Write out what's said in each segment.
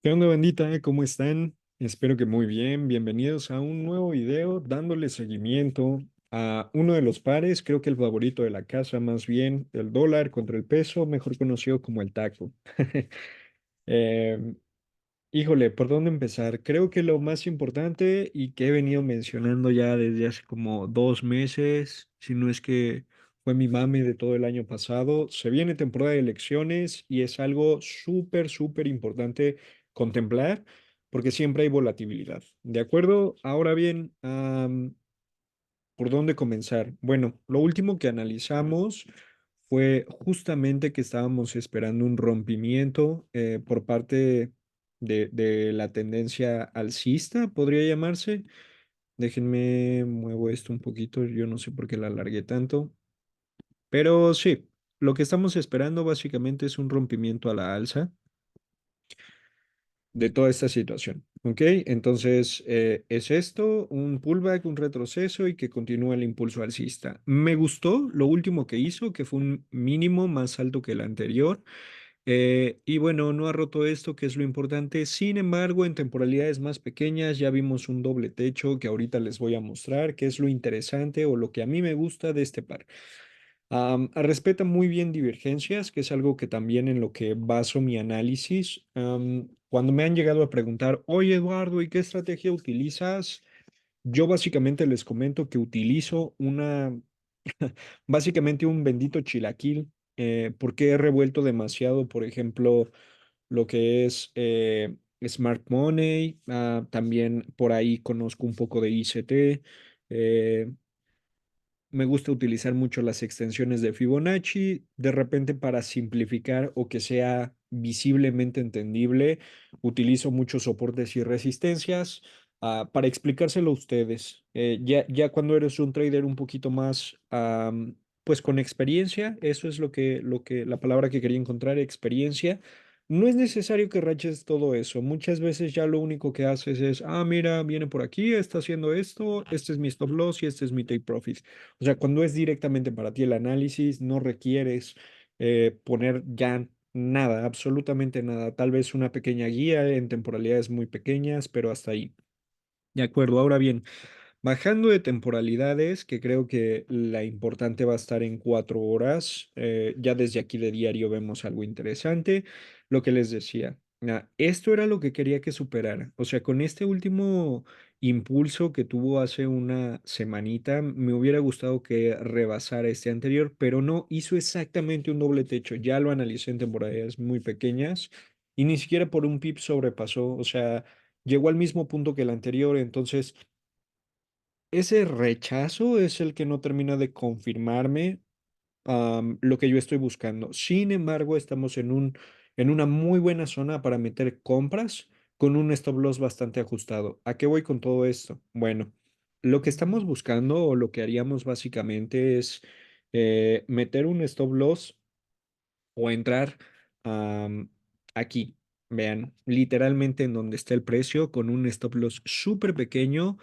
¿Qué onda, bandita? ¿Cómo están? Espero que muy bien. Bienvenidos a un nuevo video dándole seguimiento a uno de los pares, creo que el favorito de la casa, más bien el dólar contra el peso, mejor conocido como el taco. Em, Híjole, ¿por dónde empezar? Creo que lo más importante y que he venido mencionando ya desde hace como 2 meses, si no es que fue mi mame de todo el año pasado, se viene temporada de elecciones y es algo súper, súper importante contemplar porque siempre hay volatilidad. ¿De acuerdo? Ahora bien, ¿por dónde comenzar? Bueno, lo último que analizamos fue justamente que estábamos esperando un rompimiento por parte de la tendencia alcista, podría llamarse. Déjenme, muevo esto un poquito, yo no sé por qué la alargué tanto, pero sí, lo que estamos esperando básicamente es un rompimiento a la alza de toda esta situación. ¿Ok? Entonces, es esto, un pullback, un retroceso y que continúa el impulso alcista. Me gustó lo último que hizo, que fue un mínimo más alto que el anterior. Y bueno, no ha roto esto, que es lo importante. Sin embargo, en temporalidades más pequeñas ya vimos un doble techo que ahorita les voy a mostrar, que es lo interesante o lo que a mí me gusta de este par. Respeta muy bien divergencias, que es algo que también en lo que baso mi análisis. Cuando me han llegado a preguntar, oye Eduardo, ¿y qué estrategia utilizas? Yo básicamente les comento que utilizo básicamente un bendito chilaquil, porque he revuelto demasiado, por ejemplo, lo que es Smart Money, también por ahí conozco un poco de ICT. Me gusta utilizar mucho las extensiones de Fibonacci, de repente para simplificar o que sea visiblemente entendible, utilizo muchos soportes y resistencias para explicárselo a ustedes. Ya cuando eres un trader un poquito más, pues con experiencia, eso es la palabra que quería encontrar, experiencia. No es necesario que raches todo eso. Muchas veces ya lo único que haces es, mira, viene por aquí, está haciendo esto, este es mi stop loss y este es mi take profit. O sea, cuando es directamente para ti el análisis, no requieres poner ya nada, absolutamente nada. Tal vez una pequeña guía en temporalidades muy pequeñas, pero hasta ahí. De acuerdo, ahora bien. Bajando de temporalidades, que creo que la importante va a estar en 4 horas, ya desde aquí de diario vemos algo interesante. Lo que les decía, esto era lo que quería que superara. O sea, con este último impulso que tuvo hace una semanita, me hubiera gustado que rebasara este anterior, pero no hizo exactamente un doble techo. Ya lo analicé en temporalidades muy pequeñas y ni siquiera por un pip sobrepasó. O sea, llegó al mismo punto que el anterior, entonces ese rechazo es el que no termina de confirmarme lo que yo estoy buscando. Sin embargo, estamos en una muy buena zona para meter compras con un stop loss bastante ajustado. ¿A qué voy con todo esto? Bueno, lo que estamos buscando o lo que haríamos básicamente es meter un stop loss o entrar am, aquí. Vean, literalmente en donde está el precio con un stop loss súper pequeño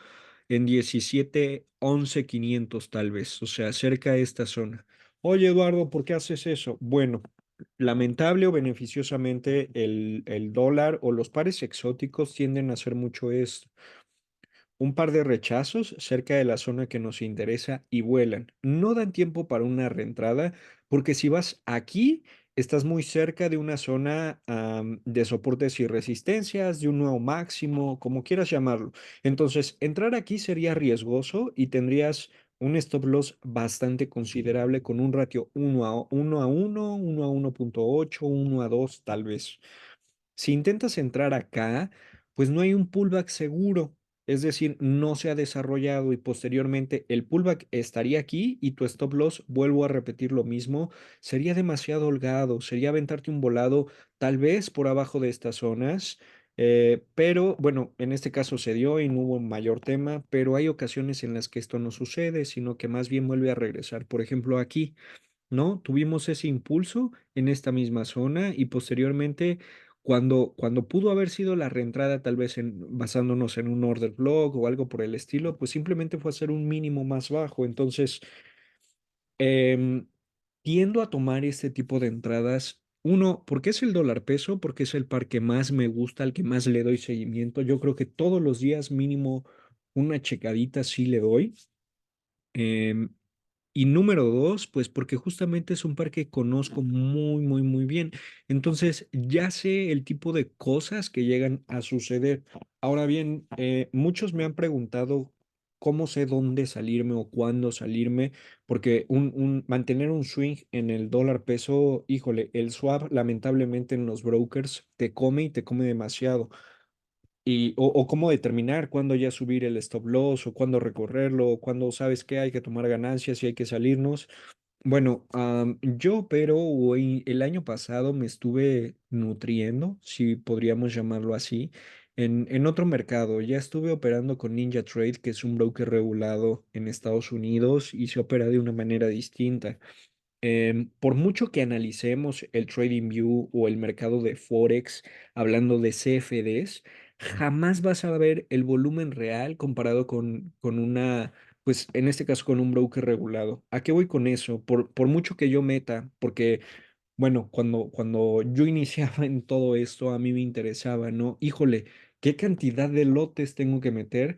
en 17,11,500 tal vez, o sea, cerca de esta zona. Oye, Eduardo, ¿por qué haces eso? Bueno, lamentable o beneficiosamente el dólar o los pares exóticos tienden a hacer mucho esto, un par de rechazos cerca de la zona que nos interesa y vuelan. No dan tiempo para una reentrada porque si vas aquí, estás muy cerca de una zona de soportes y resistencias, de un nuevo máximo, como quieras llamarlo. Entonces, entrar aquí sería riesgoso y tendrías un stop loss bastante considerable con un ratio 1 a 1, 1 a 1,8, 1 a 2 tal vez. Si intentas entrar acá, pues no hay un pullback seguro, es decir, no se ha desarrollado y posteriormente el pullback estaría aquí y tu stop loss, vuelvo a repetir lo mismo, sería demasiado holgado, sería aventarte un volado tal vez por abajo de estas zonas, pero bueno, en este caso se dio y no hubo mayor tema, pero hay ocasiones en las que esto no sucede, sino que más bien vuelve a regresar. Por ejemplo, aquí. ¿No? Tuvimos ese impulso en esta misma zona y posteriormente, cuando pudo haber sido la reentrada, tal vez basándonos en un order block o algo por el estilo, pues simplemente fue hacer un mínimo más bajo. Entonces, em, tiendo a tomar este tipo de entradas Uno, porque es el dólar peso, porque es el par que más me gusta, al que más le doy seguimiento. Yo creo que todos los días mínimo una checadita sí le doy. Em, y número dos, pues porque justamente es un par que conozco muy, muy, muy bien. Entonces ya sé el tipo de cosas que llegan a suceder. Ahora bien, muchos me han preguntado cómo sé dónde salirme o cuándo salirme, porque mantener un swing en el dólar peso, híjole, el swap lamentablemente en los brokers te come y te come demasiado. O cómo determinar cuándo ya subir el stop loss o cuándo recorrerlo, o cuándo sabes que hay que tomar ganancias y hay que salirnos. Bueno, yo, pero hoy, el año pasado me estuve nutriendo, si podríamos llamarlo así, en otro mercado. Ya estuve operando con NinjaTrade, que es un broker regulado en Estados Unidos y se opera de una manera distinta. Por mucho que analicemos el TradingView o el mercado de Forex, hablando de CFDs, jamás vas a ver el volumen real comparado con una, pues en este caso con un broker regulado. ¿A qué voy con eso? Por mucho que yo meta, porque bueno, cuando yo iniciaba en todo esto, a mí me interesaba, ¿no? Híjole, ¿qué cantidad de lotes tengo que meter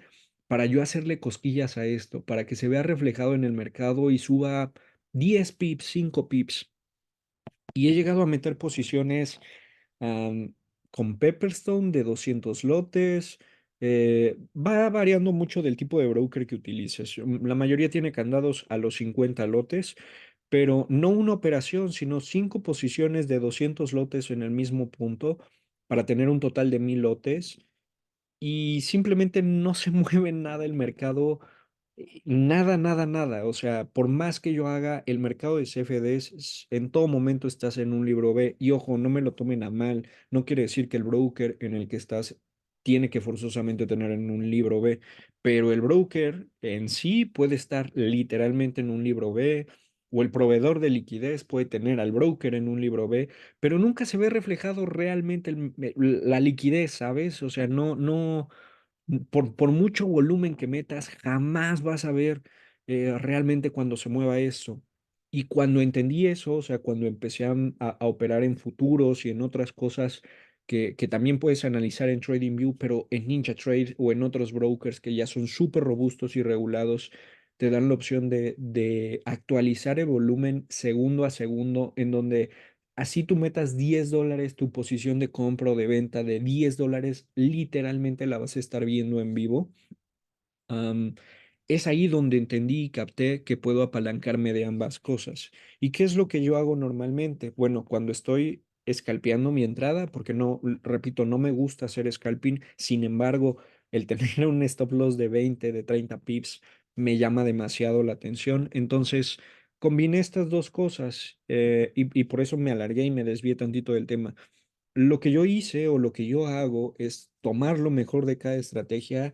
para yo hacerle cosquillas a esto, para que se vea reflejado en el mercado y suba 10 pips, 5 pips? Y he llegado a meter posiciones am, con Pepperstone de 200 lotes. Va variando mucho del tipo de broker que utilices. La mayoría tiene candados a los 50 lotes, pero no una operación, sino 5 posiciones de 200 lotes en el mismo punto para tener un total de 1000 lotes y simplemente no se mueve nada el mercado, nada, nada, nada. O sea, por más que yo haga, el mercado de CFDs, en todo momento estás en un libro B. Y ojo, no me lo tomen a mal, no quiere decir que el broker en el que estás tiene que forzosamente tener en un libro B, pero el broker en sí puede estar literalmente en un libro B. O el proveedor de liquidez puede tener al broker en un libro B, pero nunca se ve reflejado realmente la liquidez, ¿sabes? O sea, no, por mucho volumen que metas, jamás vas a ver realmente cuando se mueva eso. Y cuando entendí eso, o sea, cuando empecé a operar en futuros y en otras cosas que también puedes analizar en TradingView, pero en NinjaTrade o en otros brokers que ya son súper robustos y regulados, te dan la opción de actualizar el volumen segundo a segundo, en donde así tú metas $10, tu posición de compra o de venta de $10, literalmente la vas a estar viendo en vivo. Am, es ahí donde entendí y capté que puedo apalancarme de ambas cosas. ¿Y qué es lo que yo hago normalmente? Bueno, cuando estoy escalpeando mi entrada, porque no, repito, no me gusta hacer scalping, sin embargo, el tener un stop loss de 20, de 30 pips, me llama demasiado la atención. Entonces, combiné estas dos cosas y por eso me alargué y me desvié tantito del tema. Lo que yo hice o lo que yo hago es tomar lo mejor de cada estrategia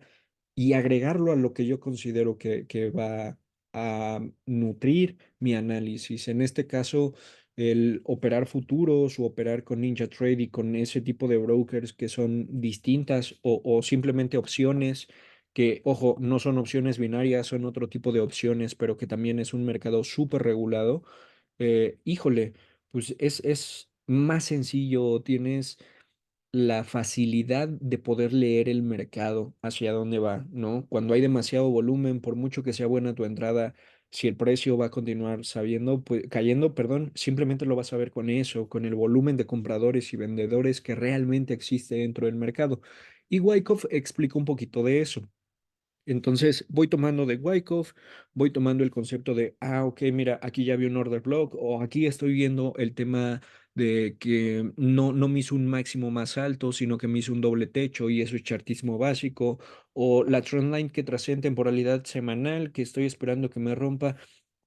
y agregarlo a lo que yo considero que va a nutrir mi análisis. En este caso, el operar futuros o operar con NinjaTrade y con ese tipo de brokers que son distintas o simplemente opciones que, ojo, no son opciones binarias, son otro tipo de opciones, pero que también es un mercado súper regulado. Híjole, pues es más sencillo, tienes la facilidad de poder leer el mercado hacia dónde va, ¿no? Cuando hay demasiado volumen, por mucho que sea buena tu entrada, si el precio va a continuar sabiendo, pues, cayendo, perdón, simplemente lo vas a ver con eso, con el volumen de compradores y vendedores que realmente existe dentro del mercado. Y Wyckoff explica un poquito de eso. Entonces voy tomando de Wyckoff, voy tomando el concepto de, ok, mira, aquí ya vi un order block o aquí estoy viendo el tema de que no me hizo un máximo más alto, sino que me hizo un doble techo y eso es chartismo básico, o la trendline que trasciende en temporalidad semanal que estoy esperando que me rompa,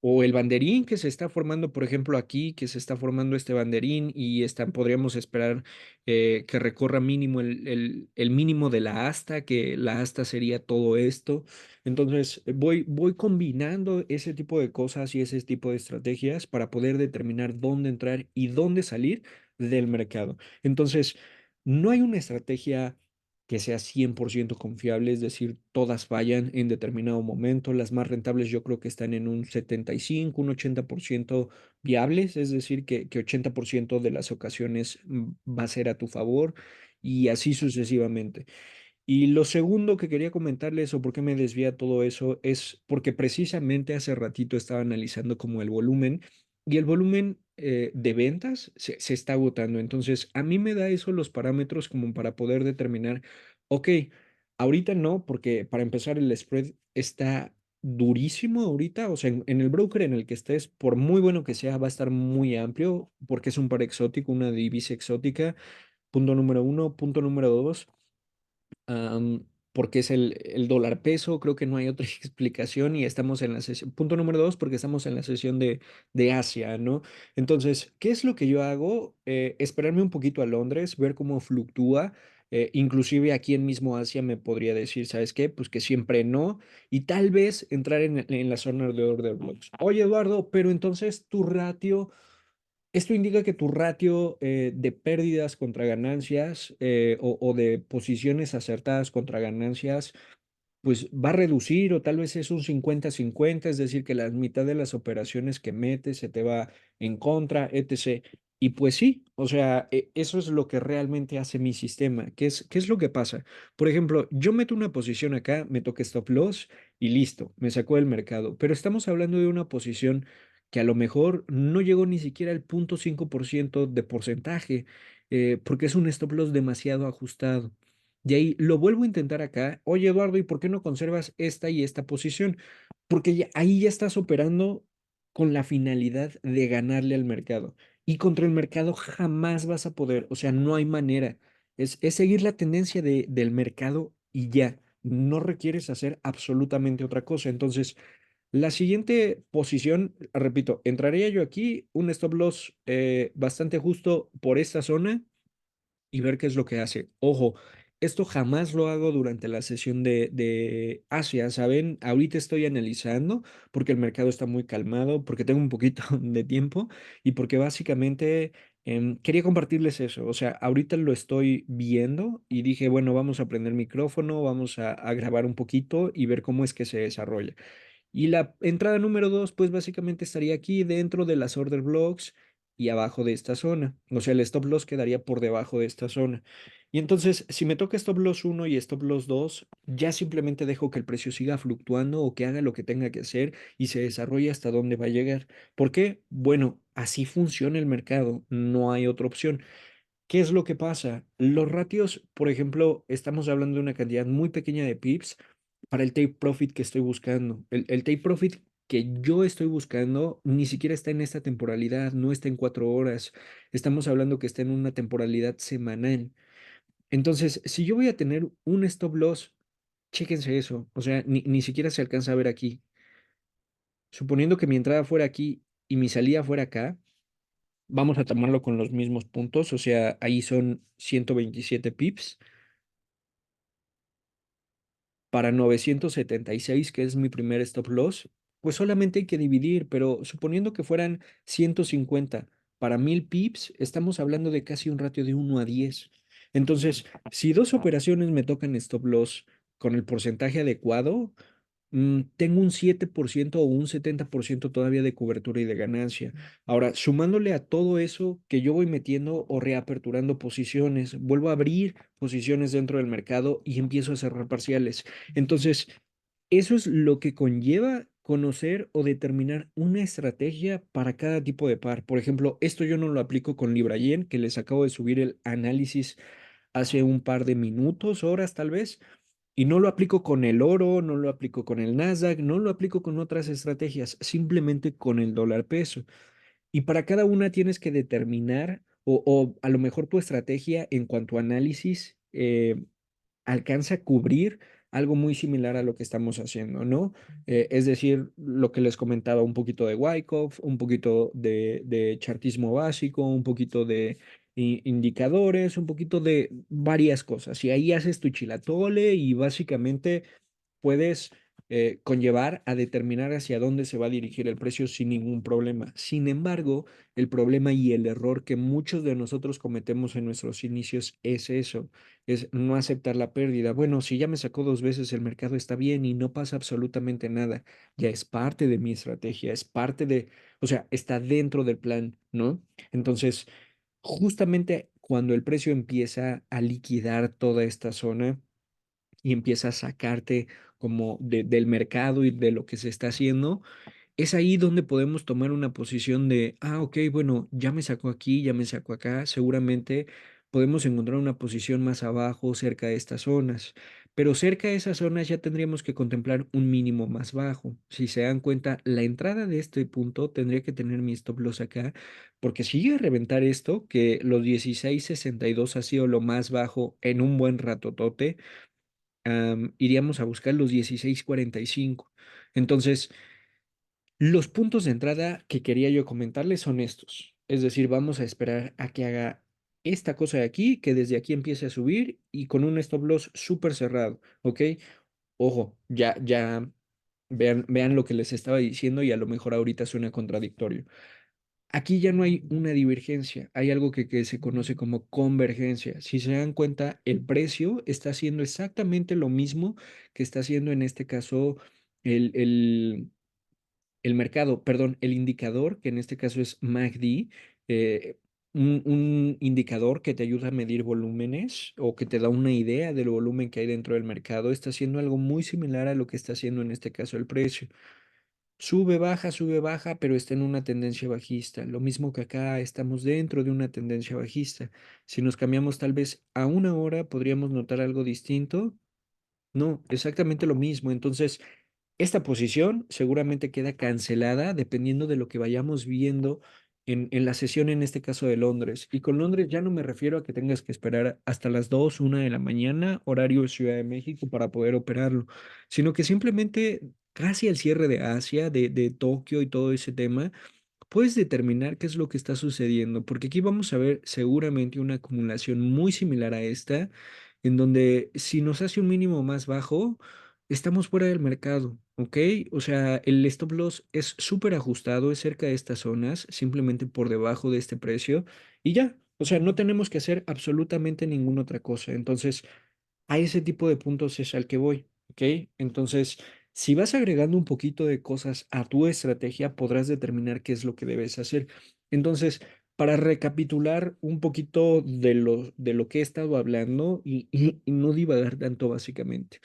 o el banderín que se está formando, por ejemplo, aquí, que se está formando este banderín y podríamos esperar que recorra mínimo el mínimo de la asta, que la asta sería todo esto. Entonces, voy combinando ese tipo de cosas y ese tipo de estrategias para poder determinar dónde entrar y dónde salir del mercado. Entonces, no hay una estrategia que sea 100% confiable, es decir, todas fallan en determinado momento. Las más rentables yo creo que están en un 75, un 80% viables, es decir, que 80% de las ocasiones va a ser a tu favor y así sucesivamente. Y lo segundo que quería comentarles o por qué me desvía todo eso es porque precisamente hace ratito estaba analizando como el volumen y el volumen de ventas se está agotando. Entonces, a mí me da eso los parámetros como para poder determinar, ok, ahorita no, porque para empezar el spread está durísimo ahorita, o sea, en el broker en el que estés, por muy bueno que sea, va a estar muy amplio porque es un par exótico, una divisa exótica, punto número uno, punto número dos porque es el dólar peso, creo que no hay otra explicación y estamos en la sesión. Punto número dos, porque estamos en la sesión de Asia, ¿no? Entonces, ¿qué es lo que yo hago? Esperarme un poquito a Londres, ver cómo fluctúa. Inclusive aquí en mismo Asia me podría decir, ¿sabes qué? Pues que siempre no. Y tal vez entrar en la zona de order blocks. Oye, Eduardo, pero entonces tu ratio esto indica que tu ratio de pérdidas contra ganancias o de posiciones acertadas contra ganancias pues va a reducir o tal vez es un 50-50, es decir, que la mitad de las operaciones que metes se te va en contra, etc. Y pues sí, o sea, eso es lo que realmente hace mi sistema. Qué es lo que pasa? Por ejemplo, yo meto una posición acá, me toca stop loss y listo, me sacó del mercado. Pero estamos hablando de una posición que a lo mejor no llegó ni siquiera al 0,5% de porcentaje, porque es un stop loss demasiado ajustado. Y ahí lo vuelvo a intentar acá. Oye, Eduardo, ¿y por qué no conservas esta y esta posición? Porque ahí ya estás operando con la finalidad de ganarle al mercado. Y contra el mercado jamás vas a poder, o sea, no hay manera. Es seguir la tendencia del mercado y ya. No requieres hacer absolutamente otra cosa. Entonces, la siguiente posición, repito, entraría yo aquí, un stop loss bastante justo por esta zona y ver qué es lo que hace. Ojo, esto jamás lo hago durante la sesión de Asia, ¿saben? Ahorita estoy analizando porque el mercado está muy calmado, porque tengo un poquito de tiempo y porque básicamente quería compartirles eso. O sea, ahorita lo estoy viendo y dije, bueno, vamos a prender micrófono, vamos a grabar un poquito y ver cómo es que se desarrolla. Y la entrada número dos, pues básicamente estaría aquí dentro de las order blocks y abajo de esta zona. O sea, el stop loss quedaría por debajo de esta zona. Y entonces, si me toca stop loss uno y stop loss 2 ya simplemente dejo que el precio siga fluctuando o que haga lo que tenga que hacer y se desarrolle hasta dónde va a llegar. ¿Por qué? Bueno, así funciona el mercado, no hay otra opción. ¿Qué es lo que pasa? Los ratios, por ejemplo, estamos hablando de una cantidad muy pequeña de pips para el take profit que estoy buscando. El take profit que yo estoy buscando ni siquiera está en esta temporalidad, no está en 4 horas. Estamos hablando que está en una temporalidad semanal. Entonces, si yo voy a tener un stop loss, chéquense eso. O sea, ni siquiera se alcanza a ver aquí. Suponiendo que mi entrada fuera aquí y mi salida fuera acá, vamos a tomarlo con los mismos puntos, o sea, ahí son 127 pips para 976, que es mi primer stop loss, pues solamente hay que dividir, pero suponiendo que fueran 150 para 1000 pips, estamos hablando de casi un ratio de 1 a 10. Entonces, si dos operaciones me tocan stop loss con el porcentaje adecuado, tengo un 7% o un 70% todavía de cobertura y de ganancia. Ahora, sumándole a todo eso que yo voy metiendo o reaperturando posiciones, vuelvo a abrir posiciones dentro del mercado y empiezo a cerrar parciales. Entonces, eso es lo que conlleva conocer o determinar una estrategia para cada tipo de par. Por ejemplo, esto yo no lo aplico con Libra Yen, que les acabo de subir el análisis hace un par de minutos, horas tal vez. Y no lo aplico con el oro, no lo aplico con el Nasdaq, no lo aplico con otras estrategias, simplemente con el dólar peso. Y para cada una tienes que determinar, o a lo mejor tu estrategia en cuanto a análisis alcanza a cubrir algo muy similar a lo que estamos haciendo, ¿no? Es decir, lo que les comentaba, un poquito de Wyckoff, un poquito de chartismo básico, un poquito de indicadores, un poquito de varias cosas. Y ahí haces tu chilatole y básicamente puedes conllevar a determinar hacia dónde se va a dirigir el precio sin ningún problema. Sin embargo, el problema y el error que muchos de nosotros cometemos en nuestros inicios es eso, es no aceptar la pérdida. Bueno, si ya me sacó dos veces el mercado está bien y no pasa absolutamente nada, ya es parte de mi estrategia, es parte de, o sea, está dentro del plan, ¿no? Entonces, justamente cuando el precio empieza a liquidar toda esta zona, y empieza a sacarte como del mercado y de lo que se está haciendo, es ahí donde podemos tomar una posición de, ok, bueno, ya me sacó aquí, ya me sacó acá, seguramente podemos encontrar una posición más abajo, cerca de estas zonas, pero cerca de esas zonas ya tendríamos que contemplar un mínimo más bajo. Si se dan cuenta, la entrada de este punto tendría que tener mi stop loss acá, porque si llega a reventar esto, que los 16.62 ha sido lo más bajo en un buen ratotote, iríamos a buscar los 16.45. Entonces, los puntos de entrada que quería yo comentarles son estos. Es decir, vamos a esperar a que haga esta cosa de aquí, que desde aquí empiece a subir y con un stop loss súper cerrado, ¿ok? Ojo, ya vean lo que les estaba diciendo y a lo mejor ahorita suena contradictorio. Aquí ya no hay una divergencia, hay algo que se conoce como convergencia. Si se dan cuenta, el precio está haciendo exactamente lo mismo que está haciendo en este caso el, el, el mercado, perdón, el indicador, que en este caso es MACD, eh, un indicador que te ayuda a medir volúmenes o que te da una idea del volumen que hay dentro del mercado, está haciendo algo muy similar a lo que está haciendo en este caso el precio. Sube, baja, pero está en una tendencia bajista. Lo mismo que acá estamos dentro de una tendencia bajista. Si nos cambiamos tal vez a una hora, podríamos notar algo distinto. No, exactamente lo mismo. Entonces, esta posición seguramente queda cancelada dependiendo de lo que vayamos viendo en la sesión, en este caso de Londres. Y con Londres ya no me refiero a que tengas que esperar hasta las 2 1 de la mañana, horario de Ciudad de México, para poder operarlo, sino que simplemente casi al cierre de Asia, de Tokio y todo ese tema, puedes determinar qué es lo que está sucediendo, porque aquí vamos a ver seguramente una acumulación muy similar a esta, en donde si nos hace un mínimo más bajo, estamos fuera del mercado, ¿ok? O sea, el stop loss es súper ajustado, es cerca de estas zonas, simplemente por debajo de este precio, y ya, o sea, no tenemos que hacer absolutamente ninguna otra cosa. Entonces, a ese tipo de puntos es al que voy, ¿ok? Entonces, si vas agregando un poquito de cosas a tu estrategia, podrás determinar qué es lo que debes hacer. Entonces, para recapitular un poquito de lo que he estado hablando y no divagar tanto básicamente.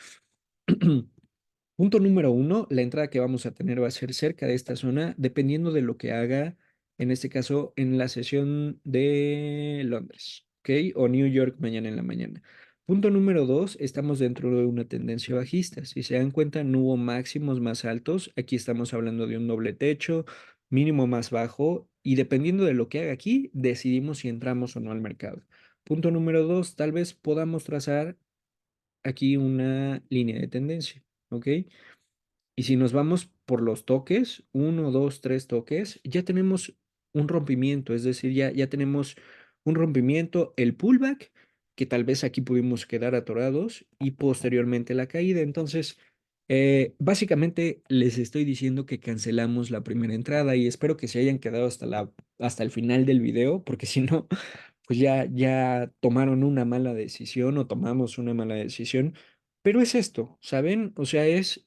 Punto número uno, la entrada que vamos a tener va a ser cerca de esta zona, dependiendo de lo que haga, en este caso, en la sesión de Londres, ¿ok? O New York mañana en la mañana. Punto número dos, estamos dentro de una tendencia bajista. Si se dan cuenta, no hubo máximos más altos. Aquí estamos hablando de un doble techo, mínimo más bajo, y dependiendo de lo que haga aquí, decidimos si entramos o no al mercado. Punto número dos, tal vez podamos trazar aquí una línea de tendencia, ¿ok? Y si nos vamos por los toques, uno, dos, tres toques, ya tenemos un rompimiento, es decir, ya tenemos un rompimiento, el pullback, que tal vez aquí pudimos quedar atorados y posteriormente la caída. Entonces, básicamente les estoy diciendo que cancelamos la primera entrada y espero que se hayan quedado hasta el final del video, porque si no, pues ya tomaron una mala decisión o tomamos una mala decisión. Pero es esto, ¿saben? O sea, es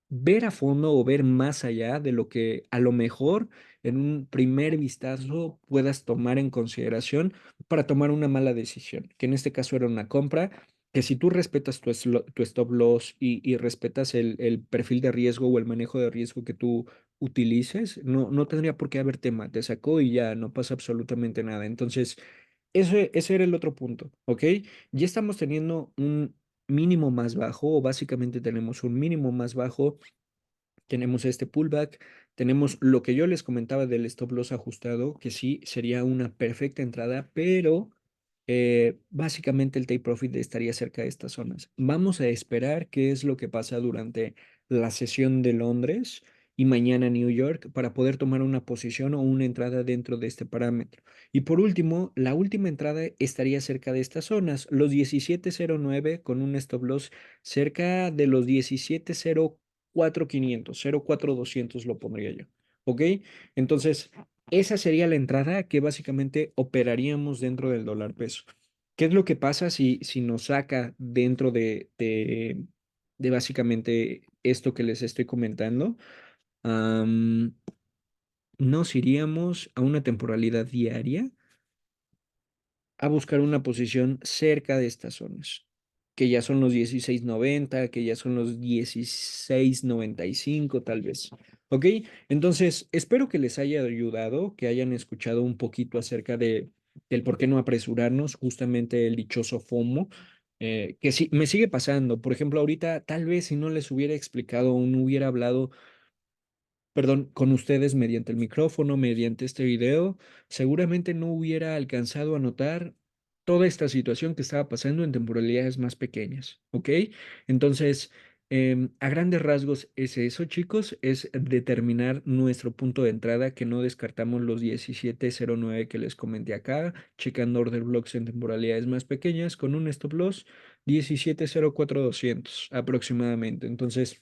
ver a fondo o ver más allá de lo que a lo mejor en un primer vistazo puedas tomar en consideración para tomar una mala decisión, que en este caso era una compra, que si tú respetas tu stop loss y respetas el perfil de riesgo o el manejo de riesgo que tú utilices, no tendría por qué haber tema, te sacó y ya no pasa absolutamente nada. Entonces, ese era el otro punto, ¿ok? Ya estamos teniendo un mínimo más bajo, o básicamente tenemos un mínimo más bajo, tenemos este pullback, tenemos lo que yo les comentaba del stop loss ajustado, que sí sería una perfecta entrada, pero básicamente el take profit estaría cerca de estas zonas. Vamos a esperar qué es lo que pasa durante la sesión de Londres y mañana New York para poder tomar una posición o una entrada dentro de este parámetro. Y por último, la última entrada estaría cerca de estas zonas, los 17.09 con un stop loss cerca de los 17.04.500, 0.4200 lo pondría yo. ¿Ok? Entonces, esa sería la entrada que básicamente operaríamos dentro del dólar peso. ¿Qué es lo que pasa si nos saca dentro de básicamente esto que les estoy comentando? Am, Nos iríamos a una temporalidad diaria a buscar una posición cerca de estas zonas, que ya son los 16.90, que ya son los 16.95 tal vez. ¿Ok? Entonces, espero que les haya ayudado, que hayan escuchado un poquito acerca del por qué no apresurarnos, justamente el dichoso FOMO. Que sí, me sigue pasando. Por ejemplo, ahorita tal vez si no les hubiera explicado o no hubiera hablado con ustedes mediante el micrófono, mediante este video, seguramente no hubiera alcanzado a notar toda esta situación que estaba pasando en temporalidades más pequeñas, ¿ok? Entonces, a grandes rasgos es eso, chicos, es determinar nuestro punto de entrada, que no descartamos los 17.09 que les comenté acá, checando order blocks en temporalidades más pequeñas con un stop loss 17.04.200 aproximadamente. Entonces,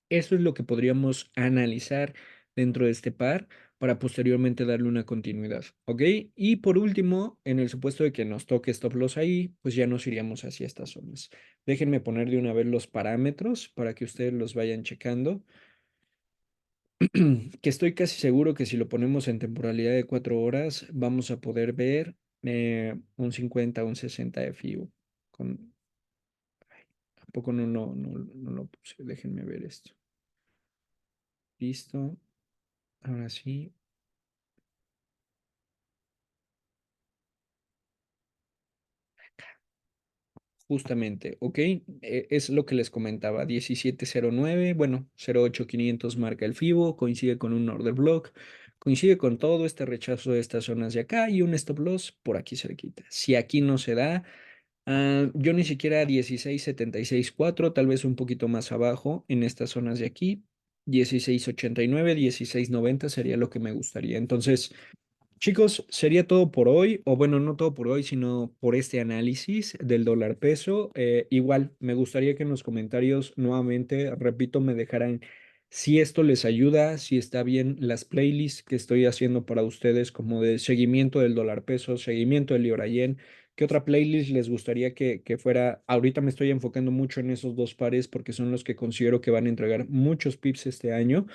eso es lo que podríamos analizar dentro de este par para posteriormente darle una continuidad, ¿ok? Y por último, en el supuesto de que nos toque stop loss ahí, pues ya nos iríamos hacia estas zonas. Déjenme poner de una vez los parámetros para que ustedes los vayan checando, que estoy casi seguro que si lo ponemos en temporalidad de 4 horas, vamos a poder ver un 50, un 60 de FIBO. Con, ¿A poco no lo puse? Déjenme ver esto. Listo. Ahora sí. Justamente, ¿ok? Es lo que les comentaba, 1709, bueno, 08500 marca el FIBO, coincide con un order block, coincide con todo este rechazo de estas zonas de acá y un stop loss por aquí cerquita. Si aquí no se da, yo ni siquiera 16.76.4, tal vez un poquito más abajo en estas zonas de aquí, 16.89, 16.90 sería lo que me gustaría. Entonces, chicos, sería todo por hoy, o bueno, no todo por hoy, sino por este análisis del dólar peso. Igual, me gustaría que en los comentarios nuevamente, repito, me dejaran si esto les ayuda, si está bien las playlists que estoy haciendo para ustedes como de seguimiento del dólar peso, seguimiento del libra yen. ¿Qué otra playlist les gustaría que fuera? Ahorita me estoy enfocando mucho en esos dos pares porque son los que considero que van a entregar muchos pips este año.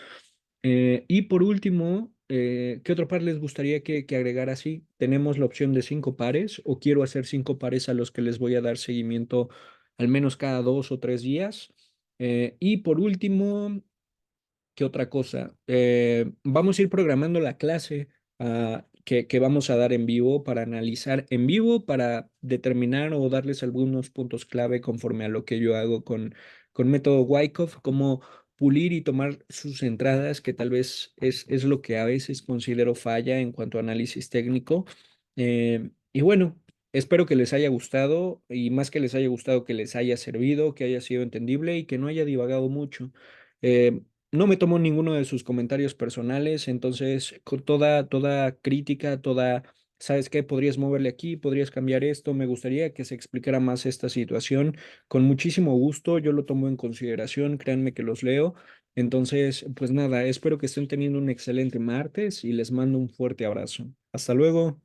Y por último, ¿qué otro par les gustaría que agregara así? Tenemos la opción de 5 pares o quiero hacer 5 pares a los que les voy a dar seguimiento al menos cada 2 o 3 días. Y por último, ¿qué otra cosa? Vamos a ir programando la clase que vamos a dar en vivo para analizar en vivo, para determinar o darles algunos puntos clave conforme a lo que yo hago con método Wyckoff, cómo pulir y tomar sus entradas, que tal vez es lo que a veces considero falla en cuanto a análisis técnico. Y bueno, espero que les haya gustado y más que les haya gustado, que les haya servido, que haya sido entendible y que no haya divagado mucho. Eh, no me tomo ninguno de sus comentarios personales, entonces con toda crítica, ¿sabes qué? Podrías moverle aquí, podrías cambiar esto, me gustaría que se explicara más esta situación. Con muchísimo gusto, yo lo tomo en consideración, créanme que los leo. Entonces, pues nada, espero que estén teniendo un excelente martes y les mando un fuerte abrazo. Hasta luego.